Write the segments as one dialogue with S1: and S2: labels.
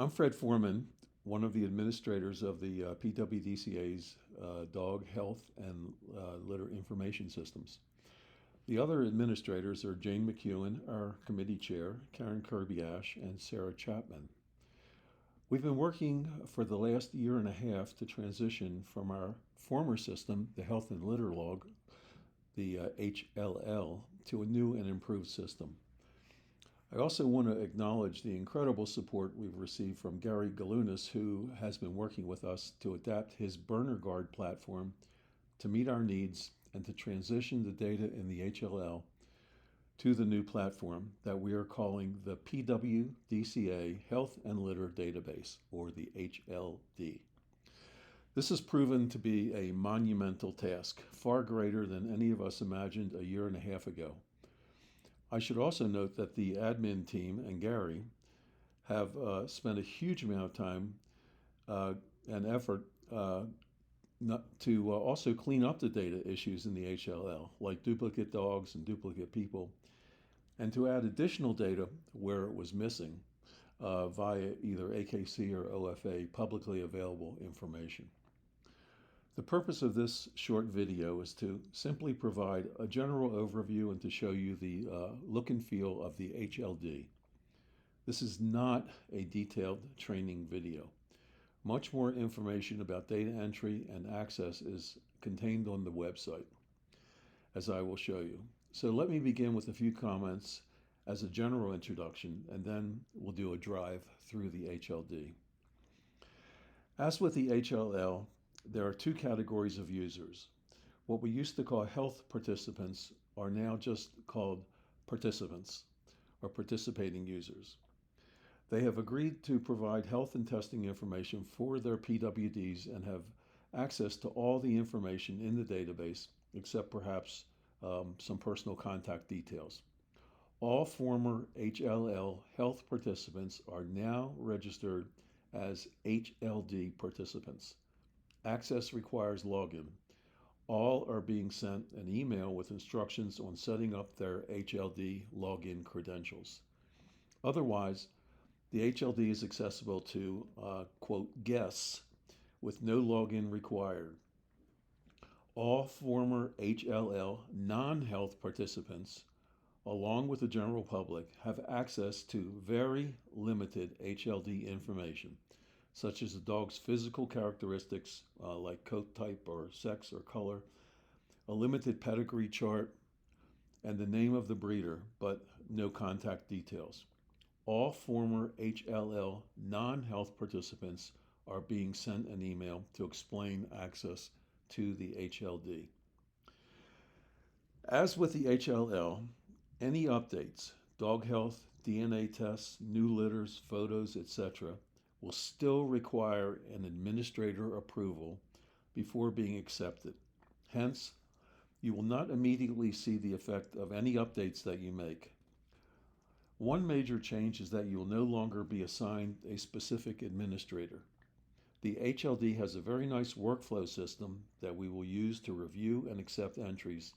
S1: I'm Fred Foreman, one of the administrators of the PWDCA's Dog Health and Litter Information Systems. The other administrators are Jane McEwen, our committee chair, Karen Kirby-Ash, and Sarah Chapman. We've been working for the last year and a half to transition from our former system, the Health and Litter Log, the HLL, to a new and improved system. I also want to acknowledge the incredible support we've received from Gary Galunas, who has been working with us to adapt his BurnerGuard platform to meet our needs and to transition the data in the HLL to the new platform that we are calling the PWDCA Health and Litter Database, or the HLD. This has proven to be a monumental task, far greater than any of us imagined a year and a half ago. I should also note that the admin team and Gary have spent a huge amount of time and effort to also clean up the data issues in the HLL, like duplicate dogs and duplicate people, and to add additional data where it was missing via either AKC or OFA, publicly available information. The purpose of this short video is to simply provide a general overview and to show you the look and feel of the HLD. This is not a detailed training video. Much more information about data entry and access is contained on the website, as I will show you. So let me begin with a few comments as a general introduction, and then we'll do a drive through the HLD. As with the HLL, there are two categories of users. What we used to call health participants are now just called participants, or participating users. They have agreed to provide health and testing information for their PWDs and have access to all the information in the database, except perhaps some personal contact details. All former HLL health participants are now registered as HLD participants. Access requires login. All are being sent an email with instructions on setting up their HLD login credentials. Otherwise, the HLD is accessible to, quote, guests with no login required. All former HLL non-health participants, along with the general public, have access to very limited HLD information, such as the dog's physical characteristics like coat type or sex or color, a limited pedigree chart, and the name of the breeder, but no contact details. All former HLL non-health participants are being sent an email to explain access to the HLD. As with the HLL, any updates, dog health, DNA tests, new litters, photos, etc., will still require an administrator approval before being accepted. Hence, you will not immediately see the effect of any updates that you make. One major change is that you will no longer be assigned a specific administrator. The HLD has a very nice workflow system that we will use to review and accept entries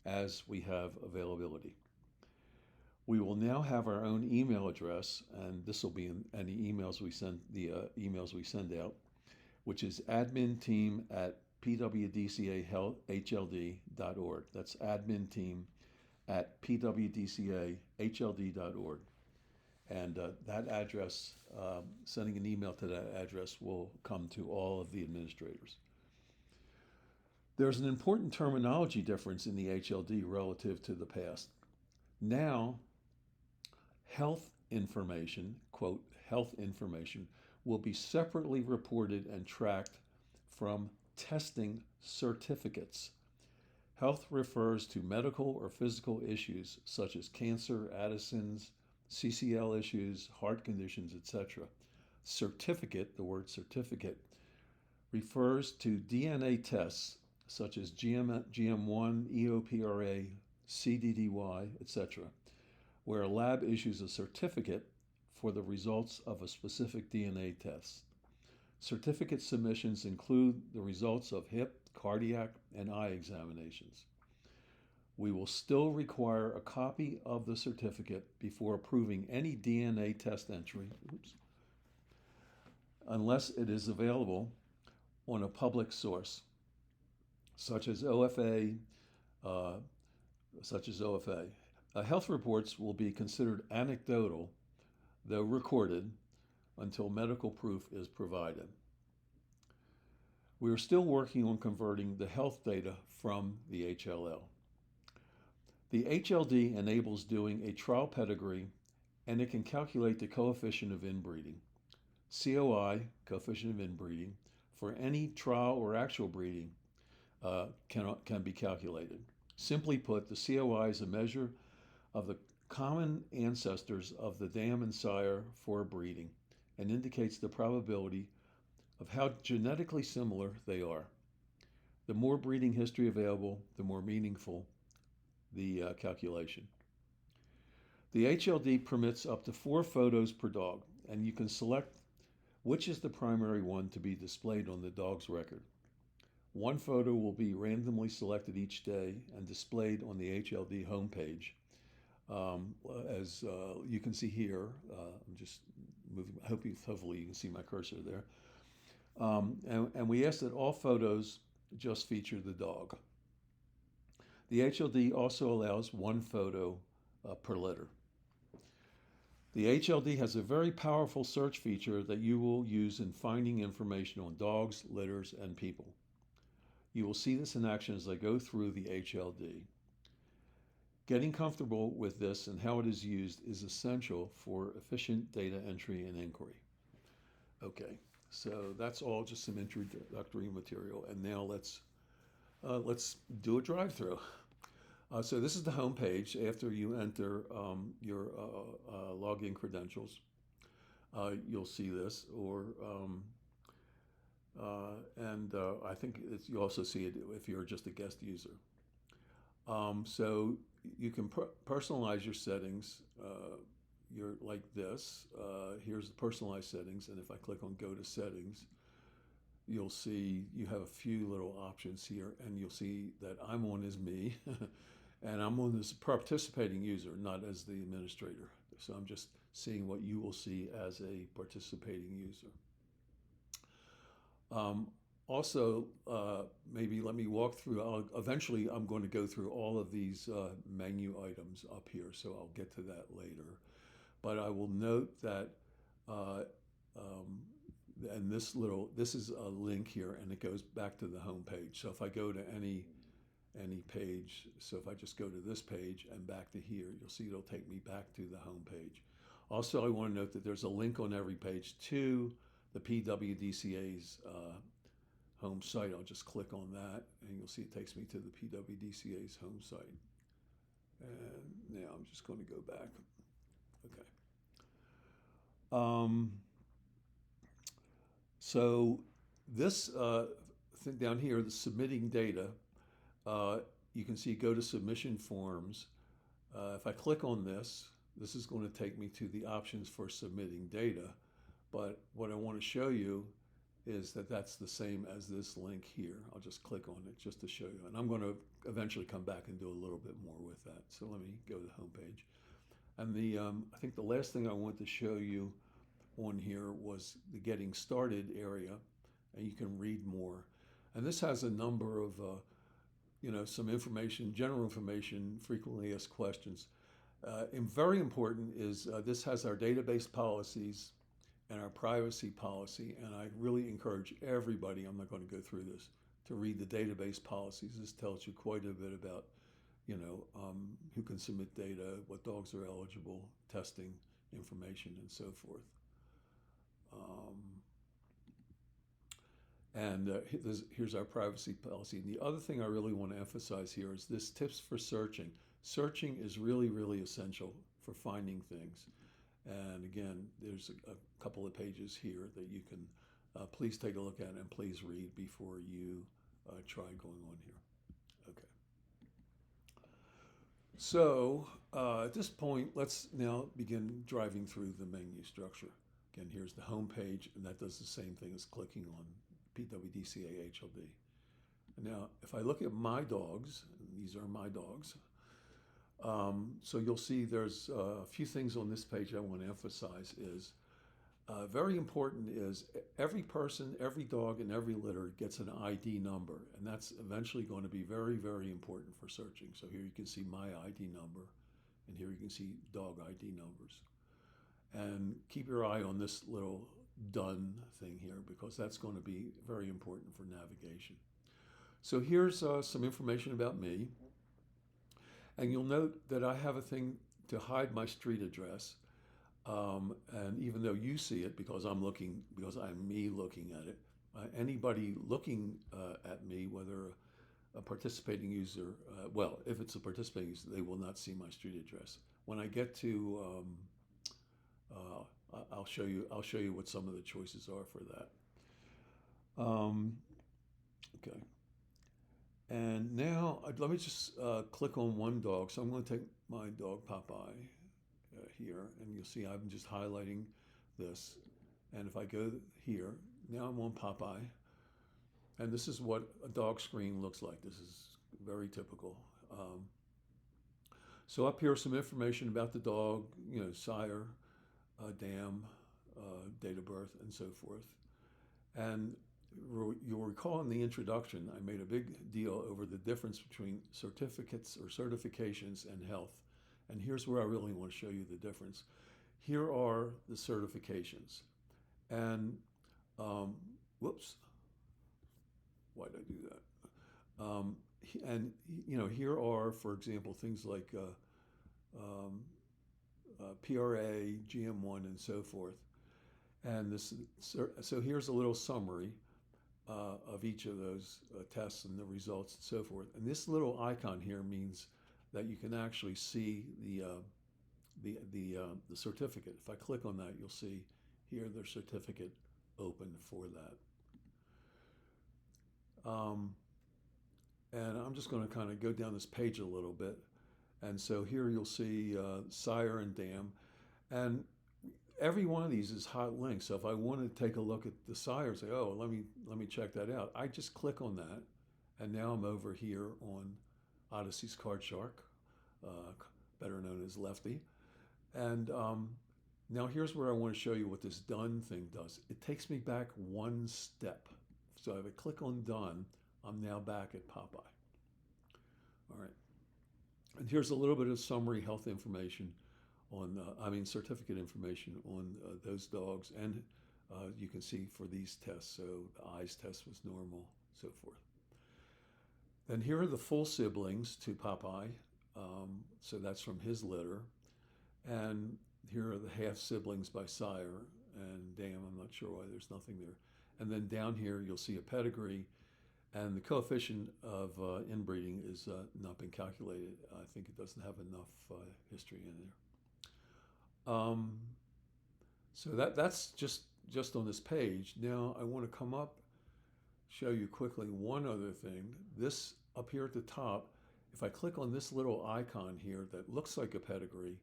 S1: as we have availability. We will now have our own email address, and this will be in any emails we send, emails we send out, which is adminteam@pwdcahld.org. That's adminteam@pwdcahld.org. And that address, sending an email to that address will come to all of the administrators. There's an important terminology difference in the HLD relative to the past. Now, health information, quote, health information, will be separately reported and tracked from testing certificates. Health refers to medical or physical issues such as cancer, Addison's, CCL issues, heart conditions, etc. Certificate, the word certificate, refers to DNA tests such as GM1, EOPRA, CDDY, etc., where a lab issues a certificate for the results of a specific DNA test. Certificate submissions include the results of hip, cardiac, and eye examinations. We will still require a copy of the certificate before approving any DNA test entry. unless it is available on a public source, such as OFA, uh, health reports will be considered anecdotal, though recorded, until medical proof is provided. We are still working on converting the health data from the HLL. The HLD enables doing a trial pedigree, and it can calculate the coefficient of inbreeding. COI, coefficient of inbreeding, for any trial or actual breeding can be calculated. Simply put, the COI is a measure of the common ancestors of the dam and sire for breeding and indicates the probability of how genetically similar they are. The more breeding history available, the more meaningful the calculation. The HLD permits up to 4 photos per dog, and you can select which is the primary one to be displayed on the dog's record. 1 photo will be randomly selected each day and displayed on the HLD homepage. As you can see here, I'm just moving, hopefully you can see my cursor there. And we ask that all photos just feature the dog. The HLD also allows 1 photo per litter. The HLD has a very powerful search feature that you will use in finding information on dogs, litters, and people. You will see this in action as I go through the HLD. Getting comfortable with this and how it is used is essential for efficient data entry and inquiry. Okay, so that's all just some introductory material, and now let's do a drive-through. So this is the home page after you enter your login credentials. You'll see this, and I think you also see it if you're just a guest user. So you can personalize your settings. You're like this. Here's the personalized settings, and if I click on Go to Settings, you'll see you have a few little options here, and you'll see that I'm on as me, and I'm on as a participating user, not as the administrator. So I'm just seeing what you will see as a participating user. Also, maybe let me walk through, eventually I'm going to go through all of these menu items up here, so I'll get to that later. But I will note that, and this is a link here, and it goes back to the home page. So if I go to any page, so if I just go to this page and back to here, you'll see it'll take me back to the home page. Also, I want to note that there's a link on every page to the PWDCA's home site. I'll just click on that, and you'll see it takes me to the PWDCA's home site. And now I'm just going to go back. Okay. So this thing down here, the submitting data, you can see go to submission forms. If I click on this, this is going to take me to the options for submitting data. But what I want to show you is that that's the same as this link here. I'll just click on it just to show you. And I'm going to eventually come back and do a little bit more with that. So let me go to the home page. And I think the last thing I want to show you on here was the getting started area, and you can read more. And this has a number of, some information, general information, frequently asked questions. And very important is this has our database policies and our privacy policy, and I really encourage everybody, I'm not going to go through this, to read the database policies. This tells you quite a bit about, who can submit data, what dogs are eligible, testing information, and so forth. Here's our privacy policy. And the other thing I really want to emphasize here is this tips for searching. Searching is really, really essential for finding things. And again, there's a couple of pages here that you can please take a look at and please read before you try going on here. Okay. So at this point, let's now begin driving through the menu structure. Again, here's the home page, and that does the same thing as clicking on PWDCA HLD. And now, if I look at my dogs, these are my dogs, so you'll see there's a few things on this page I want to emphasize is Very important is every person, every dog, and every litter gets an ID number, and that's eventually going to be very, very important for searching. So here you can see my ID number, and here you can see dog ID numbers. And keep your eye on this little done thing here because that's going to be very important for navigation. So here's some information about me. And you'll note that I have a thing to hide my street address. And even though you see it because I'm me looking at it, anybody looking at me, whether a participating user, well, if it's a participating user, they will not see my street address. When I get to, I'll show you what some of the choices are for that. Okay. And now let me just click on one dog. So I'm going to take my dog Popeye here, and you'll see I'm just highlighting this. And if I go here, now I'm on Popeye, and this is what a dog screen looks like. This is very typical. So up here, some information about the dog, sire, dam, date of birth, and so forth. And you'll recall in the introduction, I made a big deal over the difference between certificates or certifications and health. And here's where I really want to show you the difference. Here are the certifications. And, whoops, why did I do that? And, here are, for example, things like PRA, GM1, and so forth. And so here's a little summary of each of those tests and the results and so forth. And this little icon here means that you can actually see the certificate. If I click on that, you'll see here the certificate open for that. And I'm just going to kind of go down this page a little bit. And so here you'll see sire and dam. And every one of these is hot links. So if I want to take a look at the sire, say, oh, let me check that out. I just click on that, and now I'm over here on Odyssey's Card Shark, better known as Lefty. And now here's where I want to show you what this done thing does. It takes me back one step. So if I click on done, I'm now back at Popeye. All right. And here's a little bit of summary health information on, certificate information on those dogs. And you can see for these tests, so the eyes test was normal, so forth. Then here are the full siblings to Popeye. So that's from his litter. And here are the half siblings by sire. And dam, I'm not sure why there's nothing there. And then down here, you'll see a pedigree. And the coefficient of inbreeding is not been calculated. I think it doesn't have enough history in there. So that's just on this page. Now I want to come up, show you quickly one other thing. This up here at the top, if I click on this little icon here that looks like a pedigree,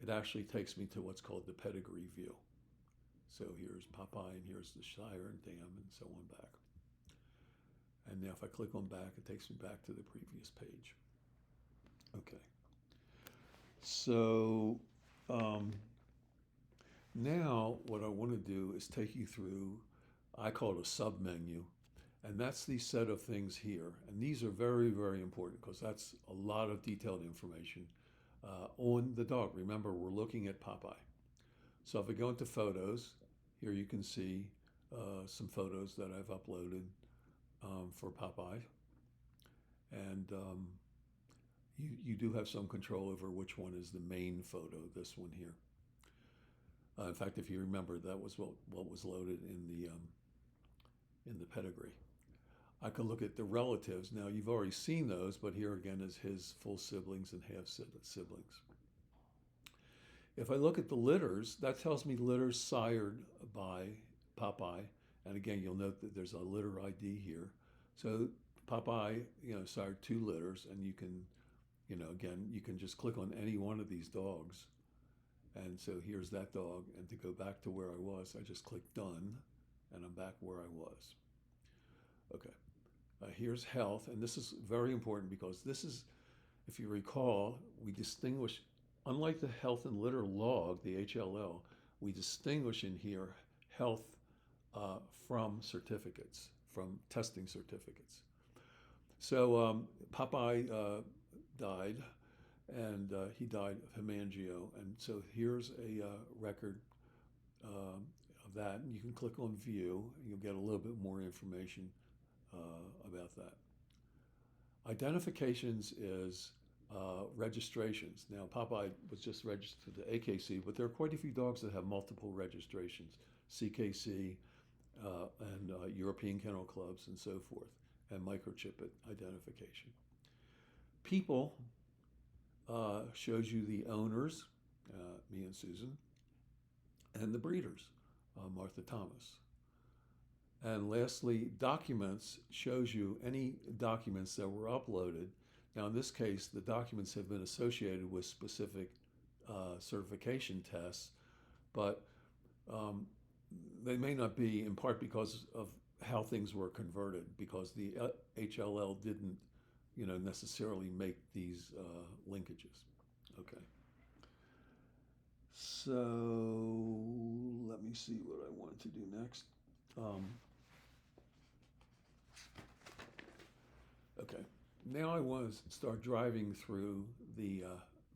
S1: it actually takes me to what's called the pedigree view. So here's Popeye, and here's the sire and dam, and so on back. And now if I click on back, it takes me back to the previous page. Okay. So now what I want to do is take you through, I call it a sub-menu, and that's the set of things here. And these are very, very important because that's a lot of detailed information on the dog. Remember, we're looking at Popeye. So if I go into photos, here you can see some photos that I've uploaded for Popeye. And you do have some control over which one is the main photo, this one here. In fact, if you remember, that was what was loaded in the pedigree. I could look at the relatives. Now, you've already seen those, but here again is his full siblings and half siblings. If I look at the litters, that tells me litters sired by Popeye. And again, you'll note that there's a litter ID here. So Popeye, sired 2 litters, and you can, again, you can just click on any one of these dogs. And so here's that dog. And to go back to where I was, I just click done, and I'm back where I was. Okay. Here's health, and this is very important because this is, if you recall, we distinguish, unlike the health and litter log, the HLL, we distinguish in here health from certificates, from testing certificates. So Popeye died, and he died of hemangio. And so here's a record of that. And you can click on View, and you'll get a little bit more information about that. Identifications is registrations. Now, Popeye was just registered to AKC, but there are quite a few dogs that have multiple registrations, CKC and European Kennel Clubs and so forth, and microchip identification. People shows you the owners, me and Susan, and the breeders, Martha Thomas. And lastly, documents shows you any documents that were uploaded. Now, in this case, the documents have been associated with specific certification tests, but they may not be, in part because of how things were converted, because the HLL didn't, necessarily make these linkages. Okay. So let me see what I want to do next. Okay. Now I want to start driving through the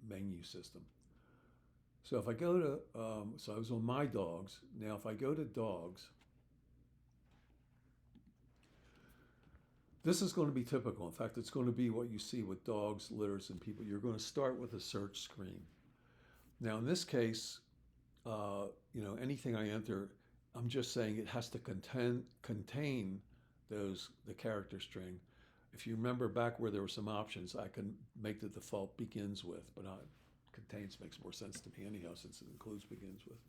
S1: menu system. So if I go to, so I was on My Dogs. Now if I go to Dogs, this is going to be typical. In fact, it's going to be what you see with dogs, litters, and people. You're going to start with a search screen. Now in this case, anything I enter, I'm just saying it has to contain the character string. If you remember back where there were some options, I can make the default begins with, but contains makes more sense to me anyhow, since it includes begins with.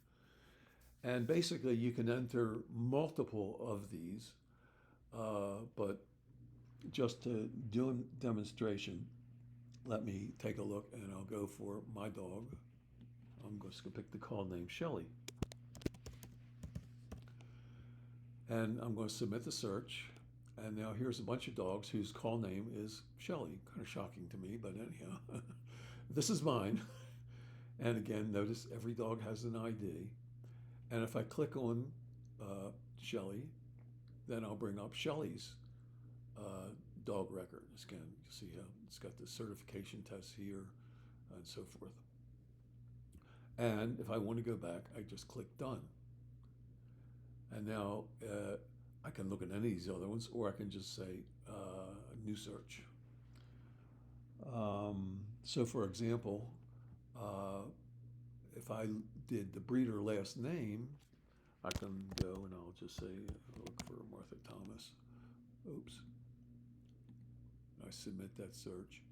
S1: And basically you can enter multiple of these, but just to do a demonstration, let me take a look, and I'll go for My Dog. I'm just going to pick the call name Shelly. And I'm going to submit the search. And now here's a bunch of dogs whose call name is Shelly. Kind of shocking to me, but anyhow. This is mine. And again, notice every dog has an ID. And if I click on Shelly, then I'll bring up Shelly's dog record. Again, you see how it's got the certification tests here and so forth. And if I want to go back, I just click Done. And now I can look at any of these other ones, or I can just say New Search. So for example, if I did the breeder last name, I can go and I'll just say, look for Martha Thomas. Oops. I submit that search.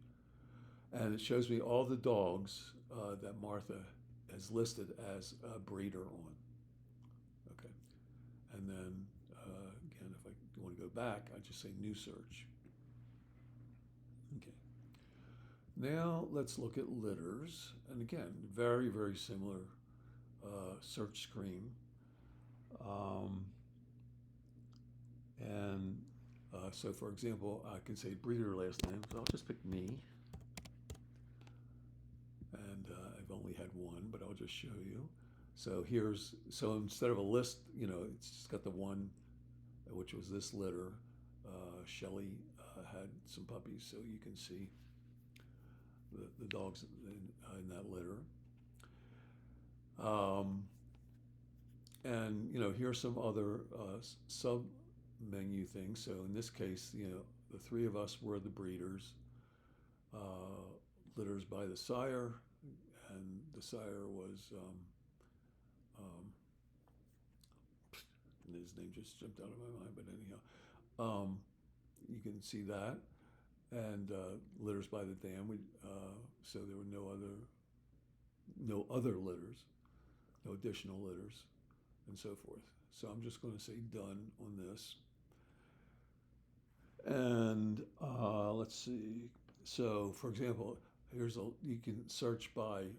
S1: And it shows me all the dogs that Martha has listed as a breeder on. Okay. And then, again, if I want to go back, I just say New Search. Okay. Now let's look at litters. And again, very, very similar search screen. So for example, I can say breeder last name, so I'll just pick me. And I've only had one, but I'll just show you. So so instead of a list, it's just got the one, which was this litter. Shelly had some puppies, so you can see the dogs in that litter. And here's some other sub-menu things. So in this case, the three of us were the breeders. Litters by the sire, and the sire was, his name just jumped out of my mind, but anyhow, you can see that. And litters by the dam, so there were no other litters, no additional litters, and so forth. So I'm just going to say done on this. And let's see. So for example, you can search by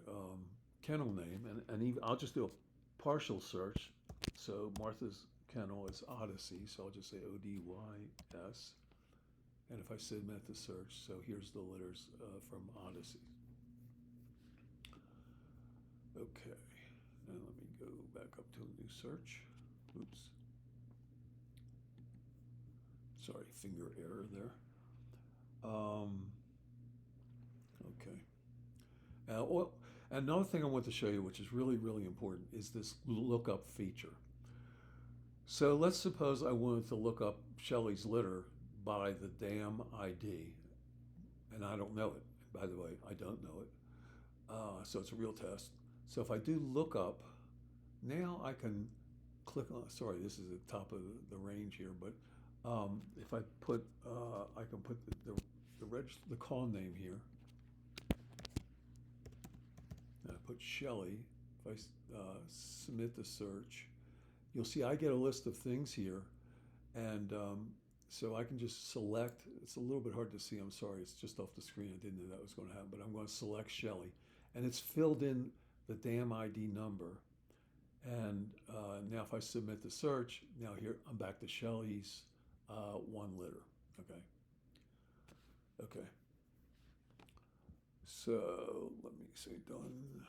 S1: kennel name, and even, I'll just do a partial search. So Martha's kennel is Odyssey, so I'll just say ODYS. And if I submit the search, so here's the litters from Odyssey. Okay, and let me go back up to a new search. Oops. Sorry, finger error there. Okay. Well, another thing I want to show you, which is really, really important, is this lookup feature. So let's suppose I wanted to look up Shelley's litter by the dam ID, and I don't know it. By the way, I don't know it. So it's a real test. So if I do look up, now I can click on, sorry, this is the top of the range here, but if I put, I can put the call name here. And I put Shelley. If I submit the search, you'll see I get a list of things here, and so I can just select. It's a little bit hard to see. I'm sorry. It's just off the screen. I didn't know that was going to happen, but I'm going to select Shelley, and it's filled in the dam ID number. And now if I submit the search, now here I'm back to Shelley's 1 litter. Okay. So let me say done.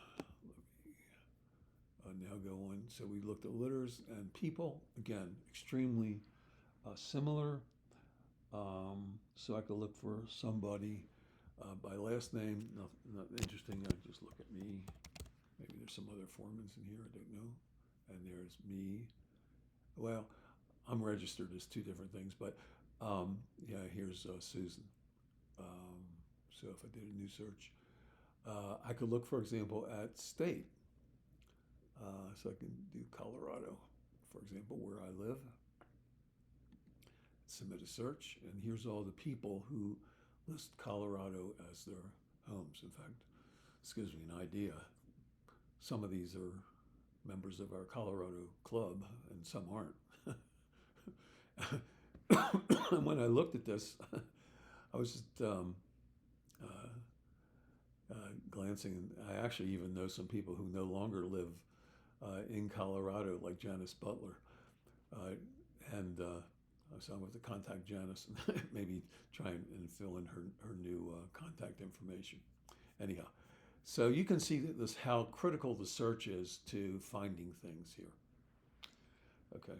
S1: Let me now go on. So we looked at litters and people. Again, extremely similar. So I could look for somebody by last name. Not interesting. I just look at me. Maybe there's some other foremans in here. I don't know. And there's me. Well, I'm registered as 2 different things, but yeah, here's Susan. So if I did a new search, I could look, for example, at state. So I can do Colorado, for example, where I live. Submit a search, and here's all the people who list Colorado as their homes. In fact, this gives me an idea. Some of these are members of our Colorado club, and some aren't. And when I looked at this, I was just glancing. I actually even know some people who no longer live in Colorado, like Janice Butler. And so I'm going to contact Janice and maybe try and fill in her new contact information. Anyhow, so you can see this how critical the search is to finding things here. Okay.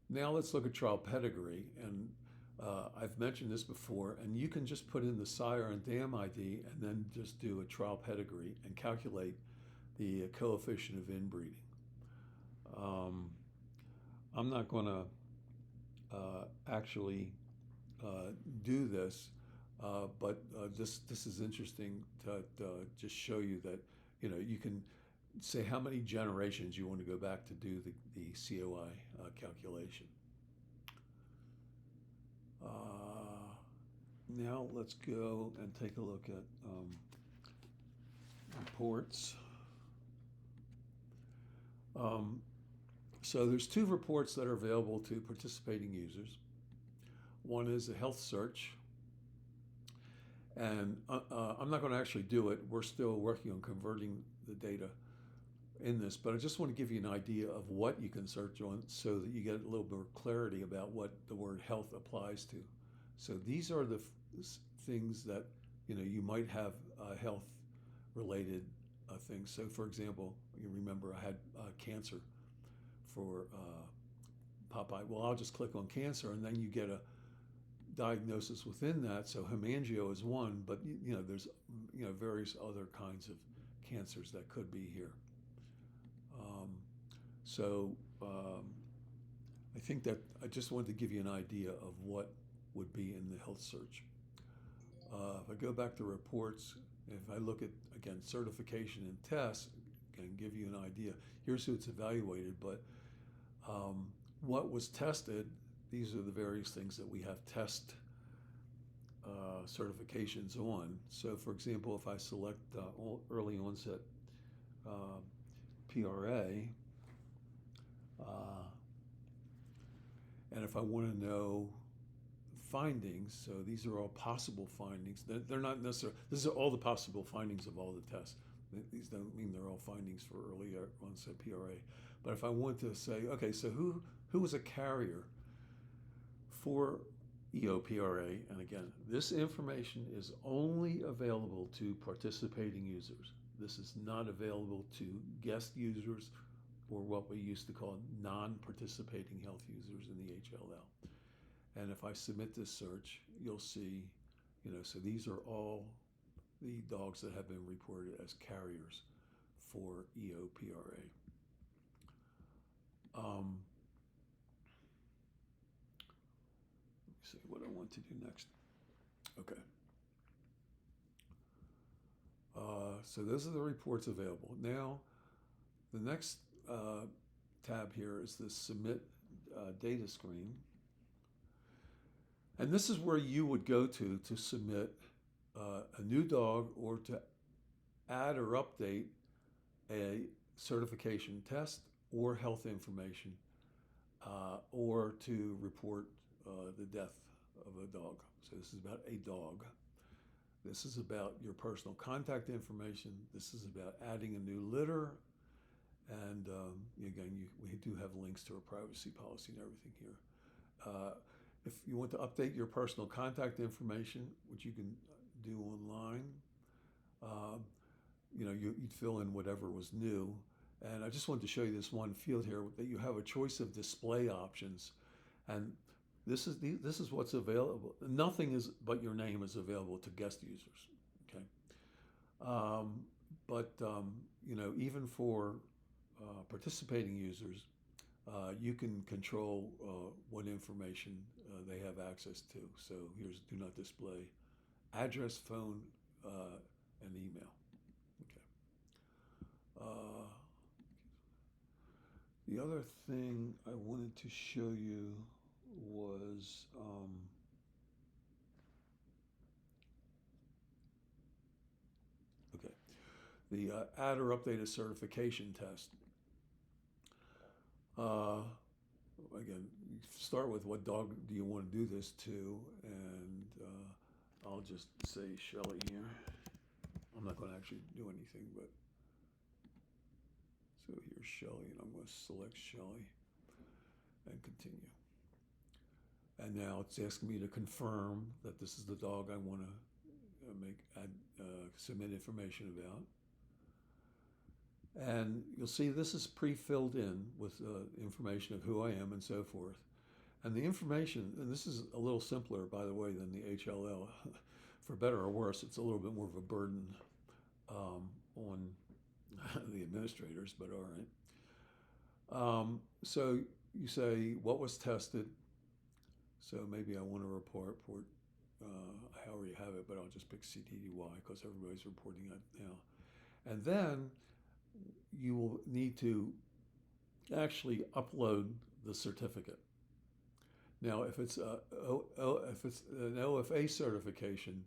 S1: Now let's look at trial pedigree, and I've mentioned this before, and you can just put in the sire and dam ID and then just do a trial pedigree and calculate the coefficient of inbreeding. I'm not going to actually do this, but this is interesting to just show you that you can say how many generations you want to go back to do the COI calculation. Now let's go and take a look at reports. So there's 2 reports that are available to participating users. One is a health search, and I'm not going to actually do it. We're still working on converting the data in this, but I just want to give you an idea of what you can search on so that you get a little more clarity about what the word health applies to. So these are the things that you might have health related things. So for example, you remember I had cancer for Popeye. Well, I'll just click on cancer, and then you get a diagnosis within that. So hemangio is one, but there's various other kinds of cancers that could be here. I think that I just wanted to give you an idea of what would be in the health search. If I go back to reports, if I look at, again, certification and tests, can give you an idea. Here's who it's evaluated, but what was tested, these are the various things that we have test certifications on. So for example, if I select early onset PRA, and if I want to know findings, so these are all possible findings. They're not necessarily, this are all the possible findings of all the tests. These don't mean they're all findings for early onset PRA. But if I want to say, okay, so who was a carrier for EOPRA? And again, this information is only available to participating users. This is not available to guest users or what we used to call non-participating health users in the HLL. And if I submit this search, you'll see, so these are all the dogs that have been reported as carriers for EOPRA. Let me see what I want to do next. Okay. So those are the reports available. Now, the next tab here is the Submit Data screen. And this is where you would go to submit a new dog or to add or update a certification test or health information or to report the death of a dog. So this is about a dog. This is about your personal contact information. This is about adding a new litter. And again, we do have links to our privacy policy and everything here. If you want to update your personal contact information, which you can do online, you'd fill in whatever was new. And I just wanted to show you this one field here that you have a choice of display options. And this is what's available. Nothing is but your name is available to guest users. Okay, even for participating users, you can control what information they have access to. So here's do not display, address, phone, and email. Okay. The other thing I wanted to show you was the add or update a certification test. Again, you start with what dog do you want to do this to, and I'll just say Shelly here. I'm not going to actually do anything, but so here's Shelly, and I'm going to select Shelly and continue. And now it's asking me to confirm that this is the dog I want to submit information about. And you'll see this is pre-filled in with information of who I am and so forth. And the information, and this is a little simpler, by the way, than the HLL. For better or worse, it's a little bit more of a burden on the administrators, but all right. So you say, what was tested? So maybe I want to report I already have it, but I'll just pick CTDY because everybody's reporting it now. And then you will need to actually upload the certificate. Now, if it's an OFA certification,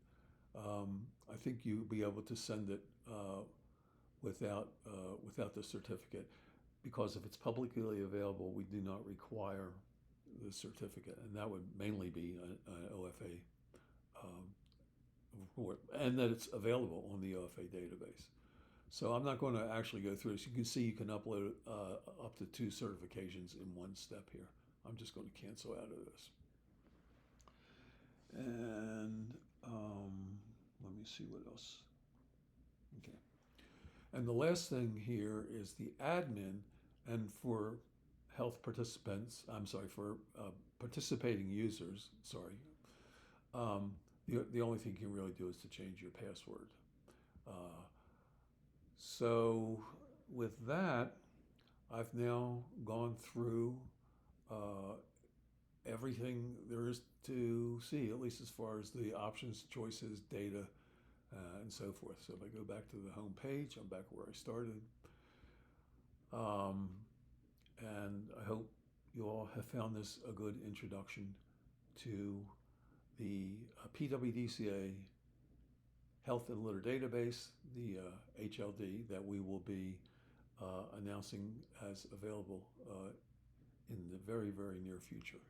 S1: I think you'll be able to send it without the certificate, because if it's publicly available, we do not require the certificate, and that would mainly be an OFA report, and that it's available on the OFA database. So I'm not going to actually go through this. You can see you can upload up to 2 certifications in one step here. I'm just going to cancel out of this. And let me see what else. Okay. And the last thing here is the admin, and for health participants, for participating users, the only thing you can really do is to change your password. So with that, I've now gone through everything there is to see, at least as far as the options, choices, data, and so forth. So if I go back to the home page, I'm back where I started. And I hope you all have found this a good introduction to the PWDCA Health and Litter Database, the HLD, that we will be announcing as available in the very, very near future.